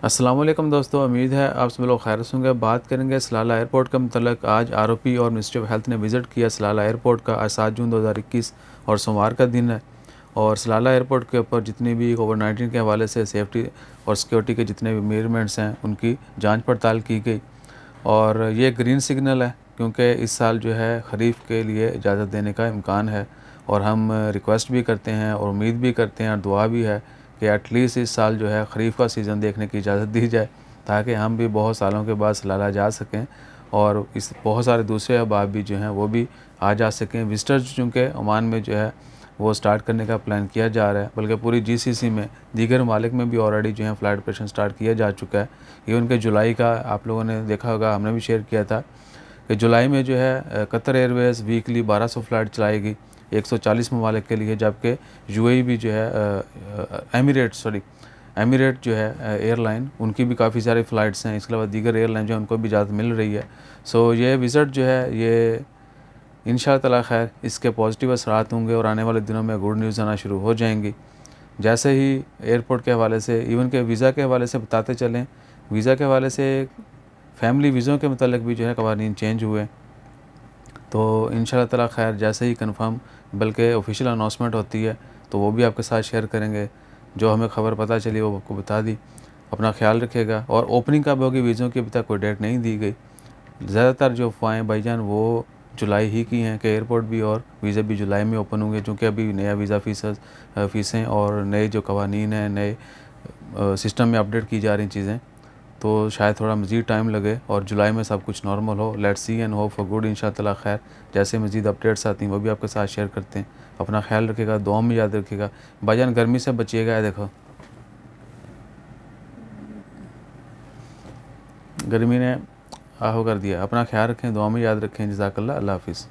अस्सलाम वालेकुम दोस्तों, उम्मीद है आप सब लोग खैर से होंगे। बात करेंगे सलाला एयरपोर्ट के मतलब। आज आरओपी और मिनिस्ट्री ऑफ हेल्थ ने विज़िट किया सलाला एयरपोर्ट का। आज 7 जून 2021 और सोमवार का दिन है। और सलाला एयरपोर्ट के ऊपर जितनी भी कोविड-19 के हवाले से सेफ्टी और सिक्योरिटी के जितने भी मेजरमेंट्स हैं उनकी जांच पड़ताल की गई। और ये ग्रीन सिग्नल है क्योंकि इस साल जो है ख़रीफ़ के लिए इजाज़त देने का इम्कान है। और हम रिक्वेस्ट भी करते हैं और उम्मीद भी करते हैं और दुआ भी है कि एटलीस्ट इस साल जो है ख़रीफ़ का सीज़न देखने की इजाज़त दी जाए, ताकि हम भी बहुत सालों के बाद सलाला जा सकें और इस बहुत सारे दूसरे अहबाब भी जो हैं वो भी आ जा सकें। विज़िटर्स चूँकि ओमान में जो है वो स्टार्ट करने का प्लान किया जा रहा है, बल्कि पूरी जीसीसी में दीगर ममालिक में भी ऑलरेडी जो है फ़्लाइट ऑपरेशन स्टार्ट किया जा चुका है। इवन कि जुलाई का आप लोगों ने देखा होगा, हमने भी शेयर किया था कि जुलाई में जो है कतर एयरवेज़ वीकली 1200 फ़्लाइट चलाएगी 140 ममालिक के लिए, जबकि यूएई भी जो है एमिरेट जो है एयरलाइन, उनकी भी काफ़ी सारी फ़्लाइट्स हैं। इसके अलावा दीगर एयरलाइन जो है उनको भी इजाज़त मिल रही है। सो ये विज़िट जो है ये इंशा ताला खैर इसके पॉजिटिव असरात होंगे और आने वाले दिनों में गुड न्यूज़ आना शुरू हो जाएंगी। जैसे ही एयरपोर्ट के हवाले से, इवन के वीज़ा के हवाले से बताते चलें, वीज़ा के हवाले से फैमिली वीज़ों के मतलब भी जो है कवानीन चेंज हुए। तो इंशाअल्लाह ताला खैर जैसे ही कंफर्म बल्कि ऑफिशियल अनाउंसमेंट होती है तो वो भी आपके साथ शेयर करेंगे। जो हमें ख़बर पता चली वो आपको बता दी। अपना ख्याल रखिएगा। और ओपनिंग कब होगी वीज़ों की अभी तक कोई डेट नहीं दी गई। ज़्यादातर जो अफ़वाहें भाईजान वो जुलाई ही की हैं कि एयरपोर्ट भी और वीज़ा भी जुलाई में ओपन होंगे, चूँकि अभी नया वीज़ा फ़ीसें और नए जो कवानीन हैं, नए सिस्टम में अपडेट की जा रही चीज़ें, तो शायद थोड़ा मज़ीद टाइम लगे और जुलाई में सब कुछ नॉर्मल हो। Let's see and hope for good इंशाअल्लाह खैर। जैसे मज़ीद अपडेट्स आती हैं वो भी आपके साथ शेयर करते हैं। अपना ख्याल रखिएगा, दुआ में याद रखिएगा। भाईजान गर्मी से बचिएगा। देखो गर्मी ने आहो कर दिया। अपना ख्याल रखें, दुआ में याद रखें। जज़ाकल्लाह। अल्लाह हाफ़िज़।